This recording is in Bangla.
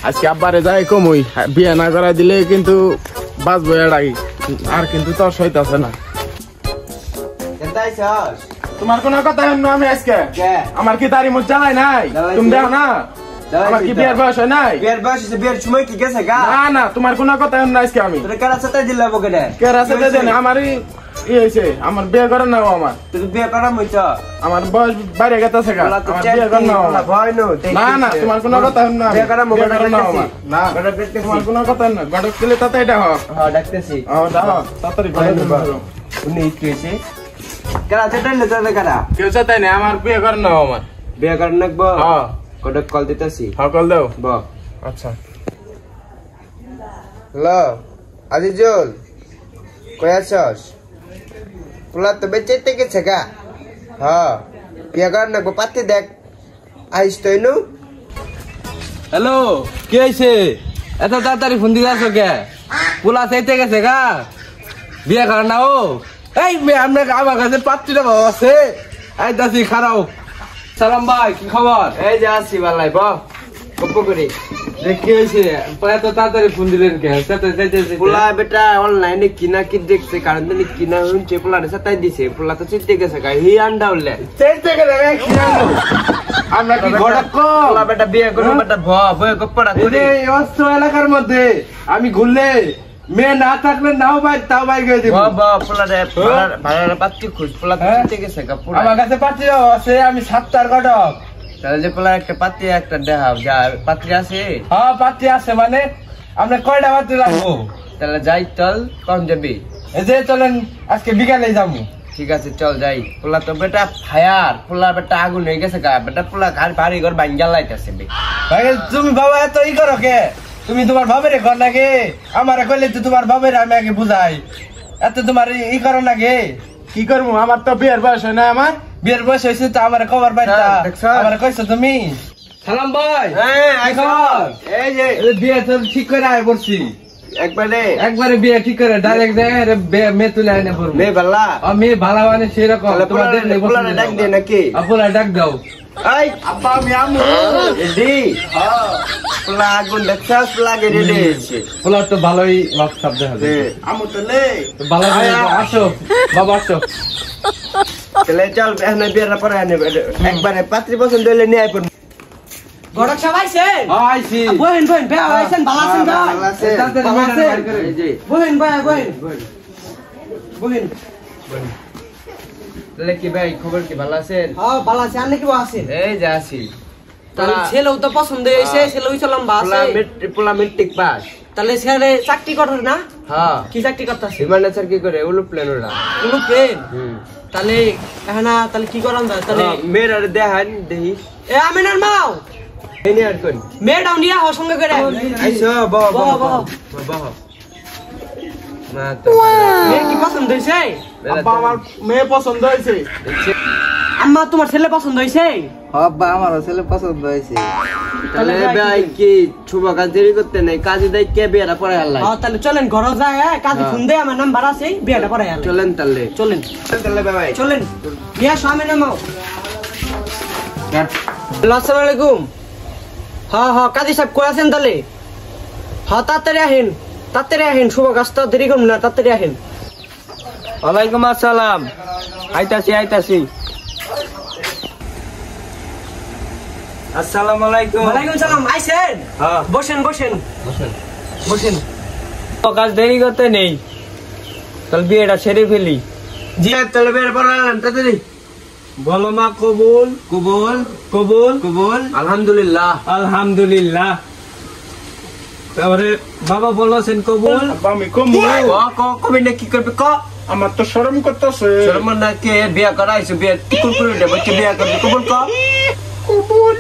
আজকে আব্বারে যাই কমই বিয়ে না করা দিলে কিন্তু বাঁচবো এড়াই আর কিন্তু তোর সইতাছে না। তোমার কোন কথা শুনো আমি আজকে আমার কি তারি মুখ জ্বালাই নাই তুমি দেখো না আমার কি বিয়ের বয়স হয় নাই? বিয়ের বয়স বিয়ের সময় কি গেছে গা? না না তোমার কোন কথা শুনো আজকে আমি কেরা সাথে দিলাম ওকে কেরা সাথে দেন আমারই হয়েছে আমার বিয়ে করেন না আমার তুই বিয়ে করা মইছ আমার বয়স বাইরে গেছে গা আমার বিয়ে করেন না ভয় নো না না তোমার কোন কথা শুনো বিয়ে করা মোবাইল না আমার না তোমার কোন কথা না গড়ক দিলে তাতে এটা হ্যাঁ ডাকতেছি দাও তাড়াতাড়ি করে দাও উনি কি হইছে কেরা সেটা লে তোর কেরা কেউ সাথে না আমার বিয়ে করেন না আমার বিয়ে করেন নাকবো হ্যাঁ কডক কল দিতেছি হ্যাঁ কল দাও ব আচ্ছা হ্যালো আজিজুল কই আছস পোলা তো বেচেতে গেছে গা হ্যাঁ বিয়ে করেন নাকবো পাতি দেখ আইস তো ইনু হ্যালো কি হয়েছে এত তাড়াতাড়ি ফোন দিয়ে আসো কে পোলা চাইতে গেছে গা বিয়ে করেন না ও এই আমরা আমার কাছে পাত্রীটা বাবা আছে এই দাসি খারাও সালাম ভাই কি খবর এই যে আসি বালাই ব গপ্প করি কি হয়েছে এত তাড়াতাড়ি ফোন দিলেন কে পোলা বেটা অনলাইনে কিনা কি দেখছে কারণ তুমি কিনা শুনছে পোলা সাথে দিছে পোলা তো চিনতে গেছে গা হি আন্ডা উল্লে চাইতে গেলে কি জানো আমরা কি ঘটক পোলা বেটা বিয়ে করবে বেটা ভয় গপ্পটা করি এই অস্ত্র এলাকার মধ্যে আমি ঘুরলে মেয়ে না থাকলে নাও ভাই তাও ভাই গিয়ে দিব পোলা রে ভাড়া পাত্রী খুঁজ পোলা তো চিনতে গেছে গা পোলা আমার কাছে পাত্রী আছে আমি 7টার ঘটক তাহলে যে পোলা একটা পাত্রী একটা দেখাও যা পাত্রী আছে হ্যাঁ পাত্রী আছে মানে আমরা কয়টা পাত্রী রাখবো তাহলে যাই চল কম যাবি এই যে চলেন আজকে বিকালে যাবো ঠিক আছে চল যাই পোলা তো বেটা ফায়ার পোলা বেটা আগুন হয়ে গেছে গা বেটা পোলা ঘর ভারী ঘর ভাঙ্গা লাইতেছে ভাই তুমি বাবা এত ই করো কে তুমি তোমার বাবের ঘর লাগে আমার কইলে তো তোমার বাবের আমি আগে বুঝাই এত তোমার ই করো নাকি কি করবো আমার তো বিয়ের বয়স হয় না আমার বিয়ের বয়স হয়েছে তো আমার খবর পাইতা আমার কইছো তুমি সালাম ভাই এই যে বিয়ে তো ঠিক করে আয় পড়ছি একবারে বিয়ে ঠিক করে ডাইরেক্ট মেয়ে তুলে আইনে পড়বো মেয়ে ভাল্লা মেয়ে ভালো মানে সেরকম তোমার দেখলে ডাক দে নাকি আপনারা ডাক দাও এই আব্বা আমি আমু রেডি পোলা আগুন দেখছাস লাগে রেডি পোলা তো ভালোই ভাব শব্দ হবে আমু তো লে ভালো আসো বাবা আসো চলে চল এখানে বিয়ের পরে একবারে পাত্রী পছন্দ হইলে নিয়ে আইপন গড়ক সবাই আইছেন আইছি বহেন বে আইছেন ভালো আছেন গা ভালো আছে এই যে বহেন তাহলে কি ভাই খবর কি ভালো আছেন হ্যাঁ ভালো আছে আপনি কি আছেন এই যে আছি তাহলে ছেলেও তো পছন্দ হইছে ছেলেও চলাম বাস পোলা মেট্রিক পাস তাহলে ছেলে চাকরি করে না হ্যাঁ কি চাকরি করতেছে বিমানে স্যার কি করে উলু প্লেন ওরা কোনো প্লেন তাহলে এখানে তাহলে কি করাম যায় তাহলে মেয়ের আর দেখান দেখি এ আমিনার মাও এনে আর কোন মেয়েটাও নিয়ে হওয়ার সঙ্গে করে আইসো বাহ না তো মেয়ে কি পছন্দ হয়েছে আব্বা আমার মেয়ে পছন্দ হয়েছে আম্মা তোমার ছেলে পছন্দ হয়েছে আব্বা আমারও ছেলে পছন্দ হয়েছে তাহলে ভাই কি শুভ কাজ দেরি করতে নাই কাজে দেয় কে বিয়েটা পরে আল্লাহ তাহলে চলেন ঘর যায় কাজে ফোন দে আমার নাম্বার আছে বিয়েটা পরে আল্লাহ চলেন তাহলে চলেন ভাই চলেন বিয়া স্বামী নামাও আসসালামু আলাইকুম হ্যাঁ কাজী সাহেব কই আছেন তাহলে হ্যাঁ তাড়াতাড়ি আহেন শুভ কাজ তো দেরি করুন না তাড়াতাড়ি আহেন ওয়ালাইকুম আসসালাম আইতাছি আসসালামু আলাইকুম ওয়ালাইকুম সালাম আইছেন হ্যাঁ বসেন কাজ দেরি করতে নেই তাহলে বিয়েটা সেরে ফেলি জি তাহলে বিয়ের পর তাড়াতাড়ি বলো মা কবুল কবুল আলহামদুলিল্লাহ তারপরে বাবা বলছেন কবুল আব্বা আমি কমু কি করবে আমার তো শরম করতেছে শরম না কে বিয়ে করাইছো বিয়ে কি করে দেব বিয়ে করবে কবুল